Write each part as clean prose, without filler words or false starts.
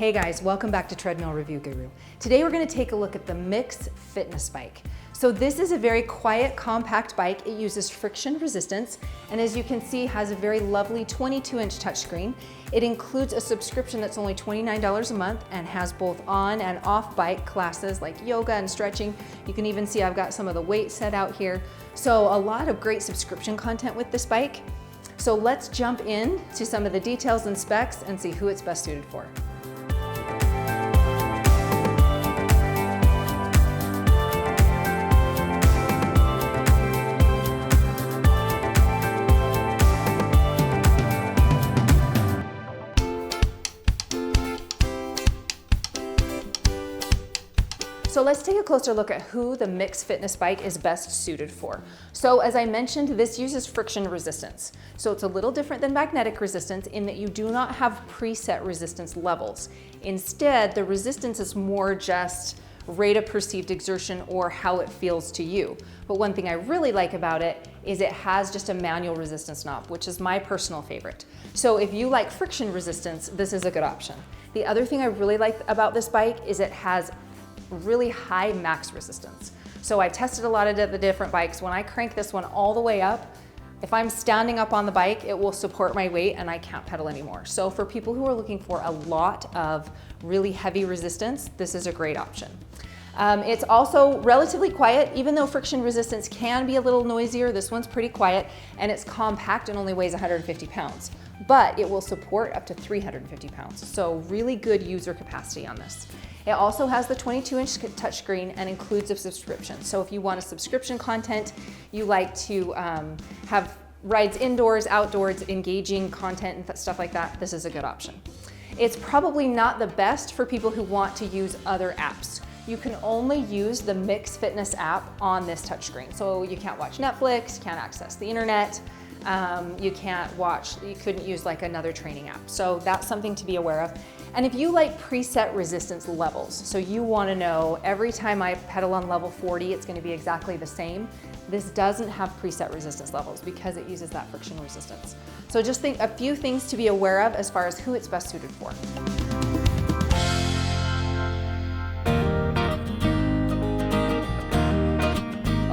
Hey guys, welcome back to Treadmill Review Guru. Today we're going to take a look at the MYX Fitness Bike. So this is a very quiet, compact bike. It uses friction resistance, and as you can see, has a very lovely 22-inch touchscreen. It includes a subscription that's only $29 a month and has both on and off bike classes like yoga and stretching. You can even see I've got some of the weights set out here. So a lot of great subscription content with this bike. So let's jump in to some of the details and specs and see who it's best suited for. So let's take a closer look at who the MYX Fitness Bike is best suited for. So as I mentioned, this uses friction resistance. So it's a little different than magnetic resistance in that you do not have preset resistance levels. Instead, the resistance is more just rate of perceived exertion or how it feels to you. But one thing I really like about it is it has just a manual resistance knob, which is my personal favorite. So if you like friction resistance, this is a good option. The other thing I really like about this bike is it has really high max resistance. So I tested a lot of the different bikes. When I crank this one all the way up, if I'm standing up on the bike, it will support my weight and I can't pedal anymore. So for people who are looking for a lot of really heavy resistance, this is a great option. It's also relatively quiet, even though friction resistance can be a little noisier. This one's pretty quiet and it's compact and only weighs 150 pounds, but it will support up to 350 pounds. So really good user capacity on this. It also has the 22-inch touchscreen and includes a subscription. So if you want a subscription content, you like to have rides indoors, outdoors, engaging content and stuff like that, this is a good option. It's probably not the best for people who want to use other apps. You can only use the MYX Fitness app on this touchscreen. So you can't watch Netflix, you can't access the internet, you couldn't use like another training app. So that's something to be aware of. And if you like preset resistance levels, so you want to know every time I pedal on level 40, it's going to be exactly the same. This doesn't have preset resistance levels because it uses that friction resistance. So just think a few things to be aware of as far as who it's best suited for.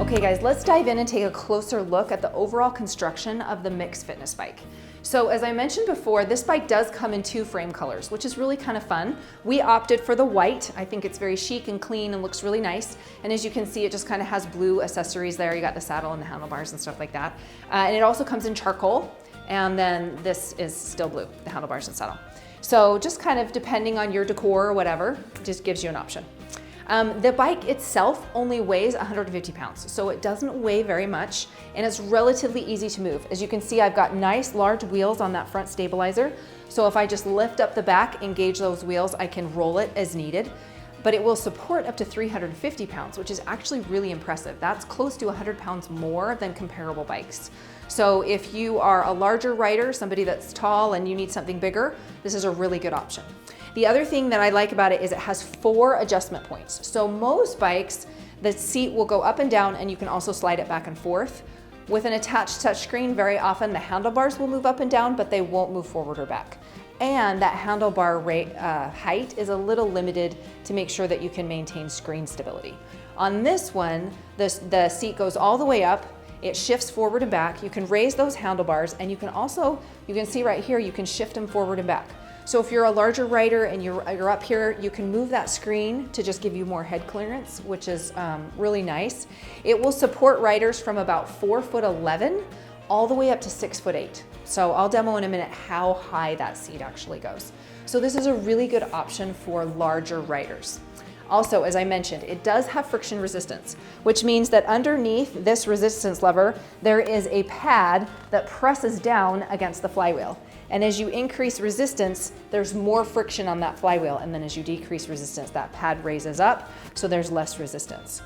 Okay guys, let's dive in and take a closer look at the overall construction of the MYX Fitness Bike. So as I mentioned before, this bike does come in two frame colors, which is really kind of fun. We opted for the white. I think it's very chic and clean and looks really nice. And as you can see, it just kind of has blue accessories there. You got the saddle and the handlebars and stuff like that. And it also comes in charcoal. And then this is still blue, the handlebars and saddle. So just kind of depending on your decor or whatever, just gives you an option. The bike itself only weighs 150 pounds, so it doesn't weigh very much, and it's relatively easy to move. As you can see, I've got nice large wheels on that front stabilizer, so if I just lift up the back, engage those wheels, I can roll it as needed. But it will support up to 350 pounds, which is actually really impressive. That's close to 100 pounds more than comparable bikes. So if you are a larger rider, somebody that's tall and you need something bigger, this is a really good option. The other thing that I like about it is it has 4 adjustment points. So most bikes, the seat will go up and down and you can also slide it back and forth. With an attached touchscreen, very often the handlebars will move up and down, but they won't move forward or back. And that handlebar height is a little limited to make sure that you can maintain screen stability. On this one, the seat goes all the way up, it shifts forward and back. You can raise those handlebars and you can see right here, you can shift them forward and back. So if you're a larger rider and you're up here, you can move that screen to just give you more head clearance, which is really nice. It will support riders from about 4'11" all the way up to 6'8". So I'll demo in a minute how high that seat actually goes. So this is a really good option for larger riders. Also, as I mentioned, it does have friction resistance, which means that underneath this resistance lever, there is a pad that presses down against the flywheel. And as you increase resistance, there's more friction on that flywheel. And then as you decrease resistance, that pad raises up, so there's less resistance.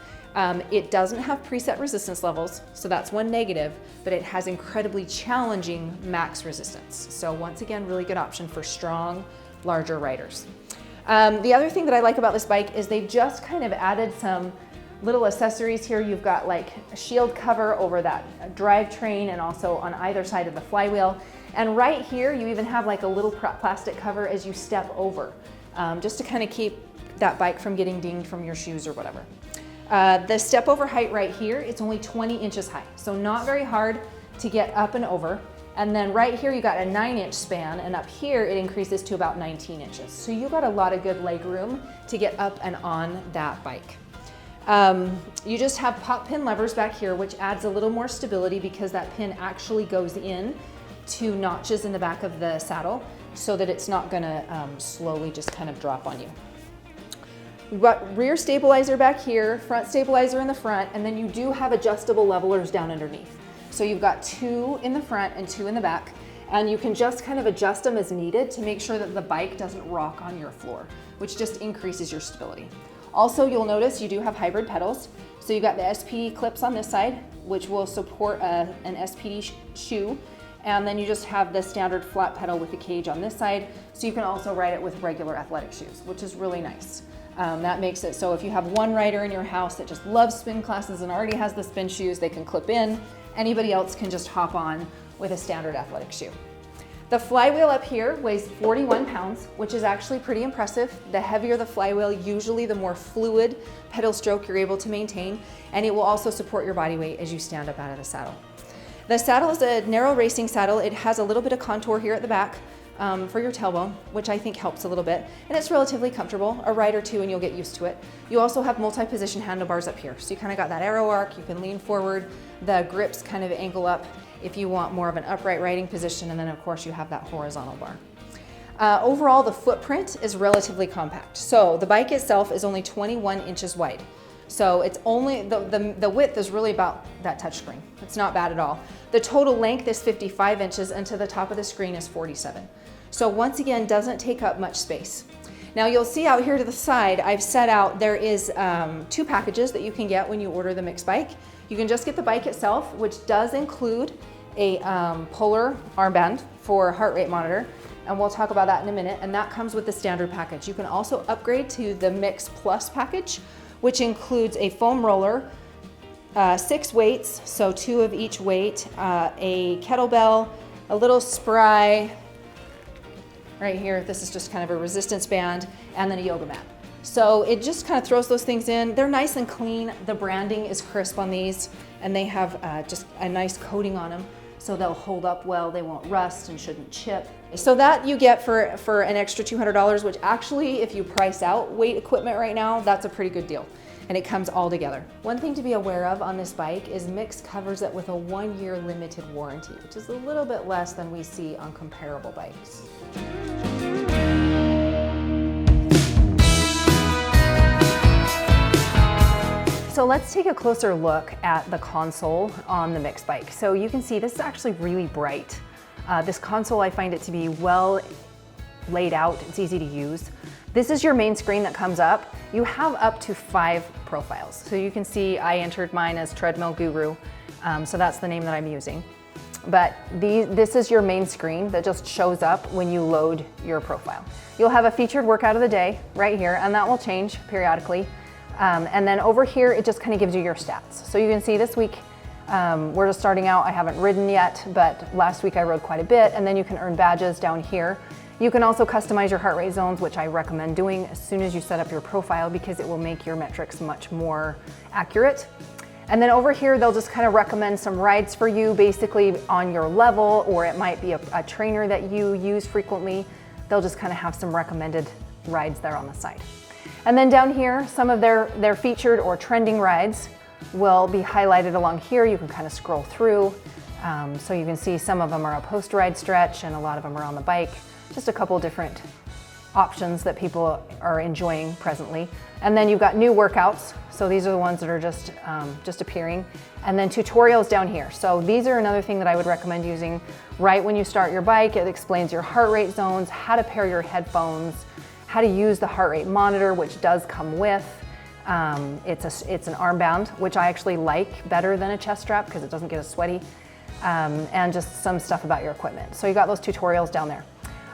It doesn't have preset resistance levels, so that's one negative, but it has incredibly challenging max resistance. So once again, really good option for strong, larger riders. The other thing that I like about this bike is they've just kind of added some little accessories here. You've got like a shield cover over that drivetrain and also on either side of the flywheel. And right here, you even have like a little plastic cover as you step over. just to kind of keep that bike from getting dinged from your shoes or whatever. The step over height right here, it's only 20 inches high, so not very hard to get up and over. And then right here, you got a 9-inch span, and up here it increases to about 19 inches. So you got a lot of good leg room to get up and on that bike. You just have pop pin levers back here, which adds a little more stability because that pin actually goes in to notches in the back of the saddle so that it's not gonna slowly just kind of drop on you. We've got rear stabilizer back here, front stabilizer in the front, and then you do have adjustable levelers down underneath. So you've got 2 in the front and 2 in the back, and you can just kind of adjust them as needed to make sure that the bike doesn't rock on your floor, which just increases your stability. Also, you'll notice you do have hybrid pedals. So you've got the SPD clips on this side, which will support an SPD shoe, and then you just have the standard flat pedal with the cage on this side, so you can also ride it with regular athletic shoes, which is really nice. That makes it so if you have one rider in your house that just loves spin classes and already has the spin shoes, they can clip in. Anybody else can just hop on with a standard athletic shoe. The flywheel up here weighs 41 pounds, which is actually pretty impressive. The heavier the flywheel, usually the more fluid pedal stroke you're able to maintain, and it will also support your body weight as you stand up out of the saddle. The saddle is a narrow racing saddle. It has a little bit of contour here at the back for your tailbone, which I think helps a little bit, and it's relatively comfortable. A ride or two and you'll get used to it. You also have multi-position handlebars up here, so you kind of got that arrow arc. You can lean forward. The grips kind of angle up if you want more of an upright riding position, and then of course you have that horizontal bar. Overall, the footprint is relatively compact. So the bike itself is only 21 inches wide. So it's only, the width is really about that touchscreen. It's not bad at all. The total length is 55 inches and to the top of the screen is 47. So once again, doesn't take up much space. Now you'll see out here to the side, I've set out, there is 2 packages that you can get when you order the MYX Bike. You can just get the bike itself, which does include a polar armband for heart rate monitor, and we'll talk about that in a minute, and that comes with the standard package. You can also upgrade to the MYX Plus package, which includes a foam roller, 6 weights, so 2 of each weight, a kettlebell, a little spry, right here, this is just kind of a resistance band, and then a yoga mat. So it just kind of throws those things in. They're nice and clean. The branding is crisp on these, and they have just a nice coating on them, so they'll hold up well, they won't rust and shouldn't chip. So that you get for an extra $200, which actually, if you price out weight equipment right now, that's a pretty good deal. And it comes all together. One thing to be aware of on this bike is MYX covers it with a 1-year limited warranty, which is a little bit less than we see on comparable bikes. So let's take a closer look at the console on the MYX Bike. So you can see this is actually really bright. This console, I find it to be well laid out. It's easy to use. This is your main screen that comes up. You have up to 5 profiles. So you can see I entered mine as Treadmill Guru. So that's the name that I'm using. But this is your main screen that just shows up when you load your profile. You'll have a featured workout of the day right here, and that will change periodically. And then over here, it just kind of gives you your stats. So you can see this week, we're just starting out. I haven't ridden yet, but last week I rode quite a bit, and then you can earn badges down here. You can also customize your heart rate zones, which I recommend doing as soon as you set up your profile because it will make your metrics much more accurate. And then over here, they'll just kind of recommend some rides for you basically on your level, or it might be a trainer that you use frequently. They'll just kind of have some recommended rides there on the side. And then down here, some of their featured or trending rides will be highlighted along here. You can kind of scroll through. So you can see some of them are a post-ride stretch and a lot of them are on the bike. Just a couple different options that people are enjoying presently. And then you've got new workouts. So these are the ones that are just appearing. And then tutorials down here. So these are another thing that I would recommend using right when you start your bike. It explains your heart rate zones, how to pair your headphones, how to use the heart rate monitor, which does come with. It's an armband, which I actually like better than a chest strap because it doesn't get as sweaty. And just some stuff about your equipment. So you got those tutorials down there.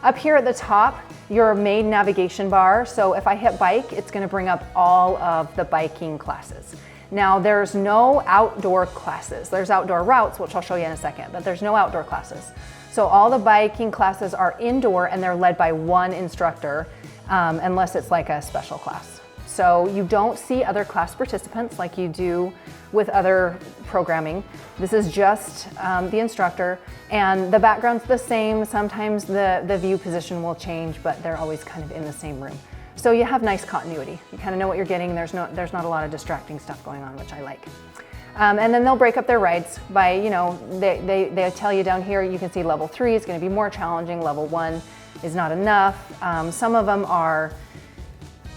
Up here at the top, your main navigation bar. So if I hit bike, it's gonna bring up all of the biking classes. Now there's no outdoor classes. There's outdoor routes, which I'll show you in a second, but there's no outdoor classes. So all the biking classes are indoor and they're led by one instructor. unless it's like a special class. So you don't see other class participants like you do with other programming. This is just the instructor, and the background's the same. Sometimes the view position will change, but they're always kind of in the same room. So you have nice continuity. You kind of know what you're getting. There's not a lot of distracting stuff going on, which I like. And then they'll break up their rides by, you know, they tell you down here, you can see level 3 is going to be more challenging, level 1 is not enough. Some of them are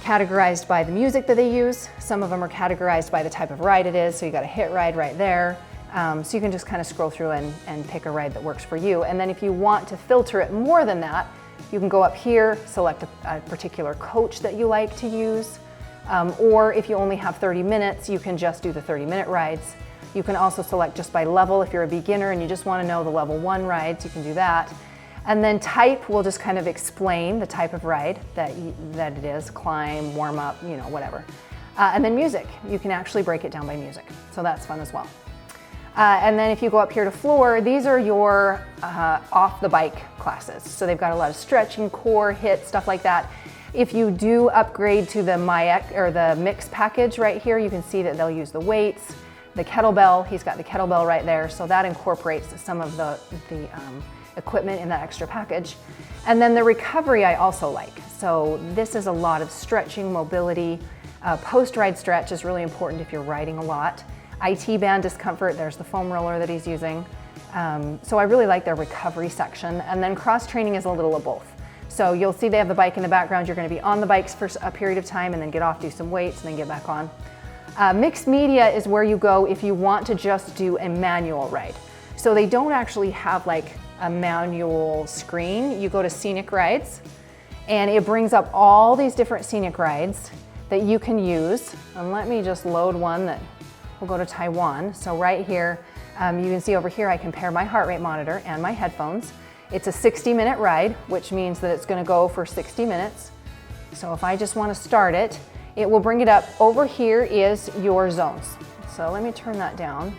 categorized by the music that they use. Some of them are categorized by the type of ride it is, so you got a hit ride right there. So you can just kind of scroll through and pick a ride that works for you. And then if you want to filter it more than that, you can go up here, select a particular coach that you like to use. Or if you only have 30 minutes, you can just do the 30-minute rides. You can also select just by level. If you're a beginner and you just want to know the level 1 rides, you can do that. And then type will just kind of explain the type of ride that it is, climb, warm up, you know, whatever. And then music, you can actually break it down by music. So that's fun as well. And then if you go up here to floor, these are your off the bike classes. So they've got a lot of stretching, core, HIIT, stuff like that. If you do upgrade to the MYX or the MYX package right here, you can see that they'll use the weights, the kettlebell. He's got the kettlebell right there. So that incorporates some of the equipment in that extra package. And then the recovery I also like. So this is a lot of stretching, mobility. Post-ride stretch is really important if you're riding a lot. IT band discomfort, there's the foam roller that he's using. So I really like their recovery section. And then cross training is a little of both. So you'll see they have the bike in the background. You're going to be on the bikes for a period of time and then get off, do some weights, and then get back on. Mixed media is where you go if you want to just do a manual ride. So they don't actually have like a manual screen. You go to scenic rides and it brings up all these different scenic rides that you can use. And let me just load one that will go to Taiwan. So right here, you can see over here, I can pair my heart rate monitor and my headphones. It's a 60-minute ride, which means that it's going to go for 60 minutes. So if I just want to start it, it will bring it up. Over here is your zones. So let me turn that down.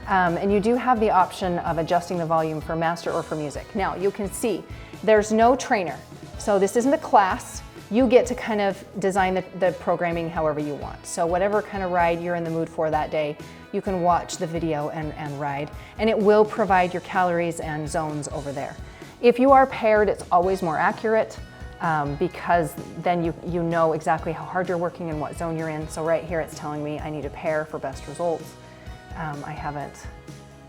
And you do have the option of adjusting the volume for master or for music. Now you can see there's no trainer. So this isn't a class. You get to kind of design the programming however you want. So whatever kind of ride you're in the mood for that day, you can watch the video and ride. And it will provide your calories and zones over there. If you are paired, it's always more accurate because then you know exactly how hard you're working and what zone you're in. So right here it's telling me I need a pair for best results. I haven't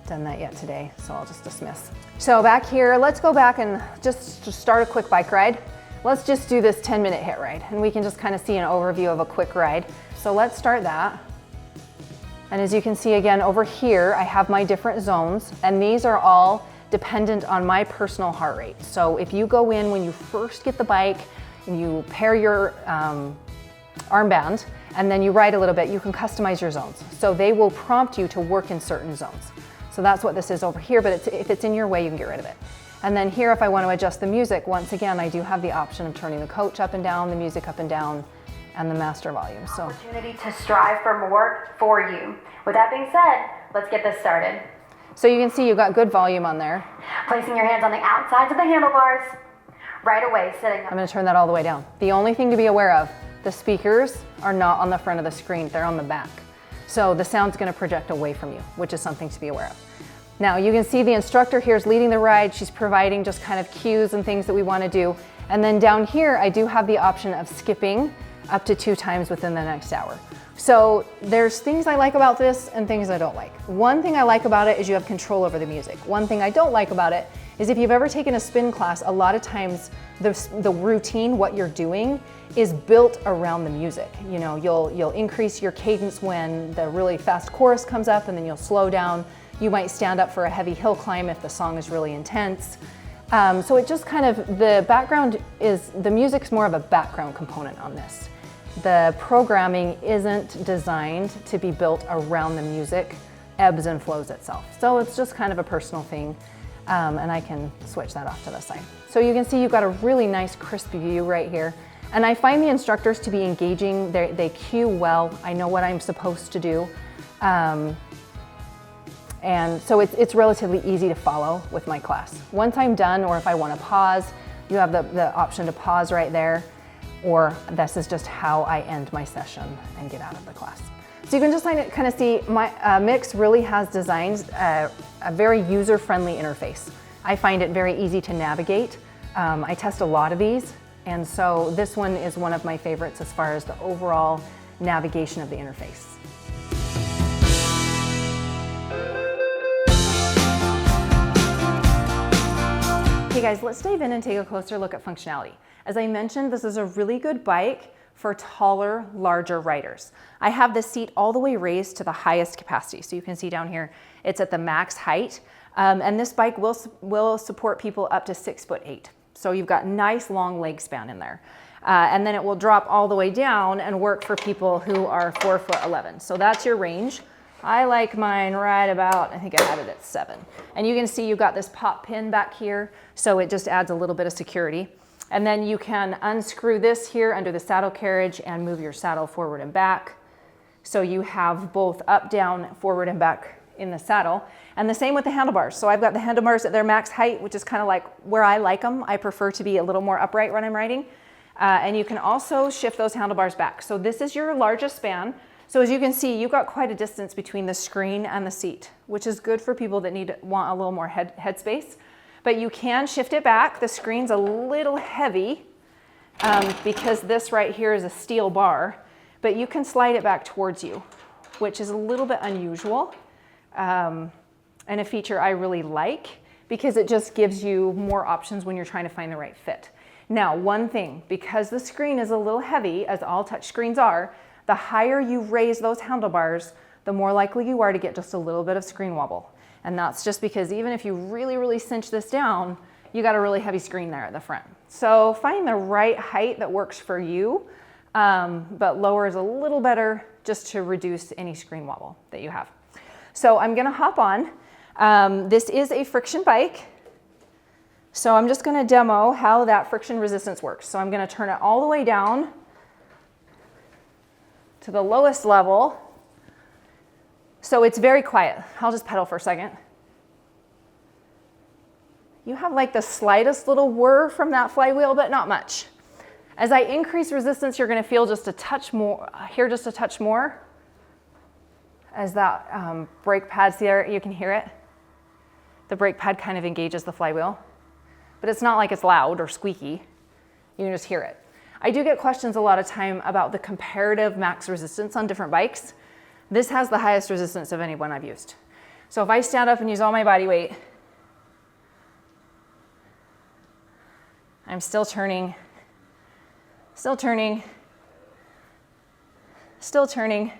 done that yet today, so I'll just dismiss. So back here, let's go back and just start a quick bike ride. Let's just do this 10-minute HIIT ride, and we can just kind of see an overview of a quick ride. So let's start that. And as you can see again over here, I have my different zones, and these are all dependent on my personal heart rate. So if you go in when you first get the bike, and you pair your armband, and then you ride a little bit, you can customize your zones. So they will prompt you to work in certain zones. So that's what this is over here, but if it's in your way, you can get rid of it. And then here, if I want to adjust the music, once again, I do have the option of turning the coach up and down, the music up and down, and the master volume. So opportunity to strive for more for you. With that being said, let's get this started. So you can see you've got good volume on there. Placing your hands on the outsides of the handlebars, right away, sitting up. I'm going to turn that all the way down. The only thing to be aware of, the speakers are not on the front of the screen, they're on the back. So the sound's going to project away from you, which is something to be aware of. Now you can see the instructor here is leading the ride. She's providing just kind of cues and things that we want to do. And then down here, I do have the option of skipping up to 2 times within the next hour. So there's things I like about this and things I don't like. One thing I like about it is you have control over the music. One thing I don't like about it is if you've ever taken a spin class, a lot of times the routine, what you're doing, is built around the music. You know, you'll increase your cadence when the really fast chorus comes up, and then you'll slow down. You might stand up for a heavy hill climb if the song is really intense. So it just kind of, the music's more of a background component on this. The programming isn't designed to be built around the music, ebbs and flows itself. So it's just kind of a personal thing, and I can switch that off to the side. So you can see you've got a really nice crisp view right here. And I find the instructors to be engaging, they cue well, I know what I'm supposed to do. And so it's relatively easy to follow with my class. Once I'm done, or if I want to pause, you have the option to pause right there. or this is just how I end my session and get out of the class. So you can just kind of see my MYX really has designed a very user-friendly interface. I find it very easy to navigate. I test a lot of these, and so this one is one of my favorites as far as the overall navigation of the interface. Okay guys, let's dive in and take a closer look at functionality. As I mentioned, this is a really good bike for taller, larger riders. I have the seat all the way raised to the highest capacity. So you can see down here, it's at the max height. And this bike will support people up to 6'8". So you've got nice long leg span in there. And then it will drop all the way down and work for people who are 4'11". So that's your range. I like mine right about, I think I had it at 7. And you can see you've got this pop pin back here. So it just adds a little bit of security. And then you can unscrew this here under the saddle carriage and move your saddle forward and back. So you have both up, down, forward and back in the saddle. And the same with the handlebars. So I've got the handlebars at their max height, which is kind of like where I like them. I prefer to be a little more upright when I'm riding. And you can also shift those handlebars back. So this is your largest span. So as you can see, you've got quite a distance between the screen and the seat, which is good for people that want a little more head space. But you can shift it back. The screen's a little heavy because this right here is a steel bar, but you can slide it back towards you, which is a little bit unusual and a feature I really like because it just gives you more options when you're trying to find the right fit. Now, one thing, because the screen is a little heavy, as all touch screens are, the higher you raise those handlebars, the more likely you are to get just a little bit of screen wobble. And that's just because even if you really, really cinch this down, you got a really heavy screen there at the front. So find the right height that works for you, but lower is a little better just to reduce any screen wobble that you have. So I'm gonna hop on. This is a friction bike. So I'm just gonna demo how that friction resistance works. So I'm gonna turn it all the way down to the lowest level. So it's very quiet. I'll just pedal for a second. You have like the slightest little whir from that flywheel, but not much. As I increase resistance, you're gonna feel just a touch more, hear just a touch more. As that brake pad's there, you can hear it. The brake pad kind of engages the flywheel, but it's not like it's loud or squeaky. You can just hear it. I do get questions a lot of time about the comparative max resistance on different bikes. This has the highest resistance of any one I've used. So if I stand up and use all my body weight, I'm still turning, still turning, still turning.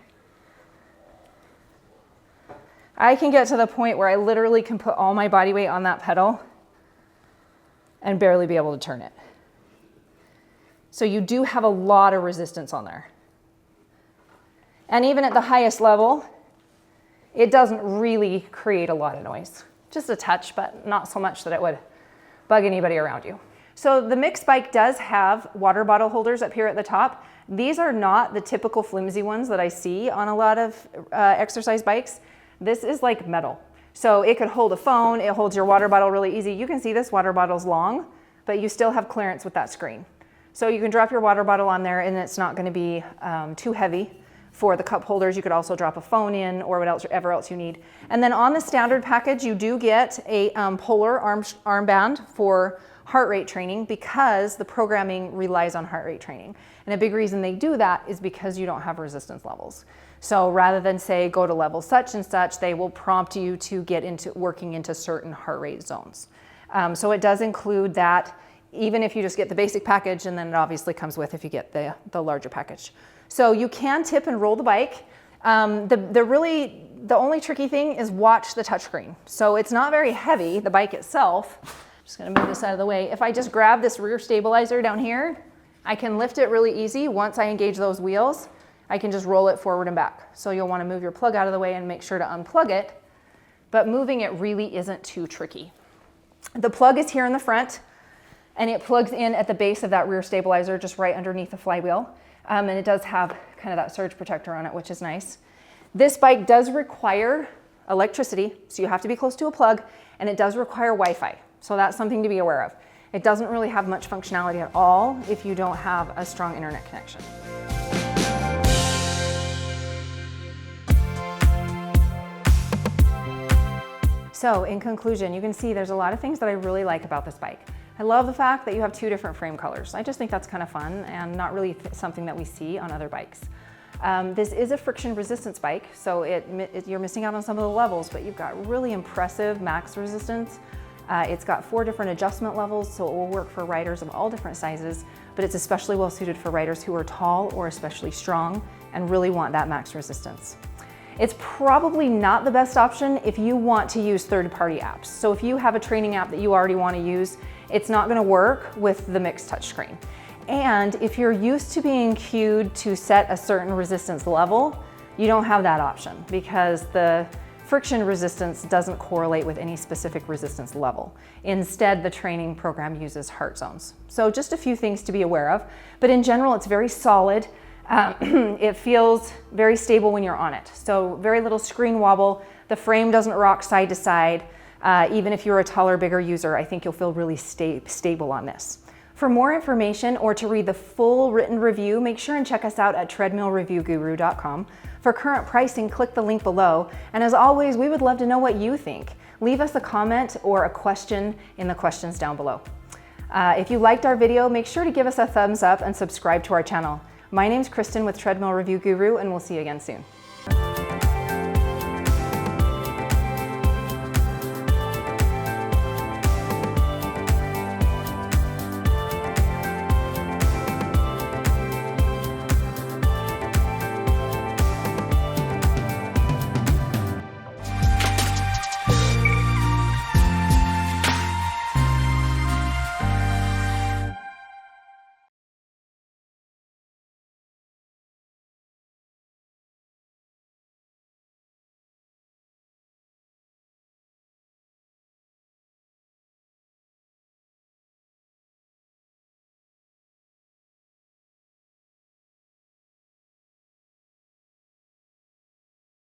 I can get to the point where I literally can put all my body weight on that pedal and barely be able to turn it. So you do have a lot of resistance on there. And even at the highest level, it doesn't really create a lot of noise. Just a touch, but not so much that it would bug anybody around you. So the MYX bike does have water bottle holders up here at the top. These are not the typical flimsy ones that I see on a lot of exercise bikes. This is like metal. So it could hold a phone, it holds your water bottle really easy. You can see this water bottle's long, but you still have clearance with that screen. So you can drop your water bottle on there and it's not gonna be too heavy. For the cup holders, you could also drop a phone in or whatever else you need. And then on the standard package, you do get a polar armband for heart rate training because the programming relies on heart rate training. And a big reason they do that is because you don't have resistance levels. So rather than say, go to level such and such, they will prompt you to get into working into certain heart rate zones. So it does include that, even if you just get the basic package, and then it obviously comes with if you get the larger package. So you can tip and roll the bike. The only tricky thing is watch the touchscreen. So it's not very heavy, the bike itself. I'm just gonna move this out of the way. If I just grab this rear stabilizer down here, I can lift it really easy. Once I engage those wheels, I can just roll it forward and back. So you'll wanna move your plug out of the way and make sure to unplug it, but moving it really isn't too tricky. The plug is here in the front, and it plugs in at the base of that rear stabilizer, just right underneath the flywheel. And it does have kind of that surge protector on it, which is nice. This bike does require electricity, so you have to be close to a plug, and it does require Wi-Fi. So that's something to be aware of. It doesn't really have much functionality at all if you don't have a strong internet connection. So in conclusion, you can see there's a lot of things that I really like about this bike. I love the fact that you have 2 different frame colors. I just think that's kind of fun and not really something that we see on other bikes. This is a friction resistance bike, so you're missing out on some of the levels, but you've got really impressive max resistance. It's got 4 different adjustment levels, so it will work for riders of all different sizes, but it's especially well suited for riders who are tall or especially strong and really want that max resistance. It's probably not the best option if you want to use third-party apps. So if you have a training app that you already want to use, it's not going to work with the MYX touchscreen. And if you're used to being cued to set a certain resistance level, you don't have that option because the friction resistance doesn't correlate with any specific resistance level. Instead, the training program uses heart zones. So just a few things to be aware of, but in general, it's very solid. It feels very stable when you're on it. So very little screen wobble. The frame doesn't rock side to side. Even if you're a taller, bigger user, I think you'll feel really stable on this. For more information or to read the full written review, make sure and check us out at treadmillreviewguru.com. For current pricing, click the link below. And as always, we would love to know what you think. Leave us a comment or a question in the questions down below. If you liked our video, make sure to give us a thumbs up and subscribe to our channel. My name's Kristen with Treadmill Review Guru, and we'll see you again soon.